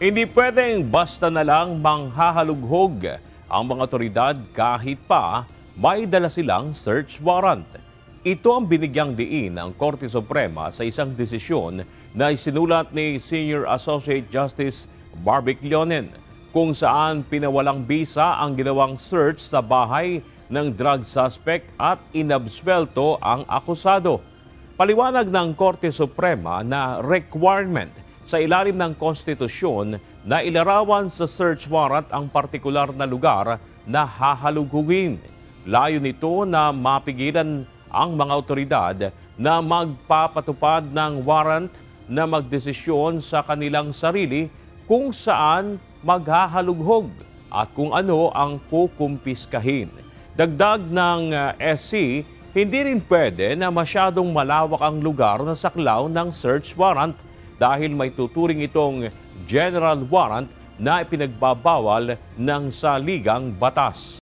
Hindi pwedeng basta na lang manghahalughog ang mga otoridad kahit pa may dala silang search warrant. Ito ang binigyang diin ng Korte Suprema sa isang desisyon na isinulat ni Senior Associate Justice Barbie Leonen, kung saan pinawalang bisa ang ginawang search sa bahay ng drug suspect at inabswelto ang akusado. Paliwanag ng Korte Suprema na requirement sa ilalim ng konstitusyon na ilarawan sa search warrant ang partikular na lugar na hahalughugin. Layo nito na mapigilan ang mga otoridad na magpapatupad ng warrant na magdesisyon sa kanilang sarili kung saan maghahalughog at kung ano ang kukumpiskahin. Dagdag ng SC, hindi rin pwede na masyadong malawak ang lugar na saklaw ng search warrant dahil may tuturing itong general warrant na ipinagbabawal ng saligang batas.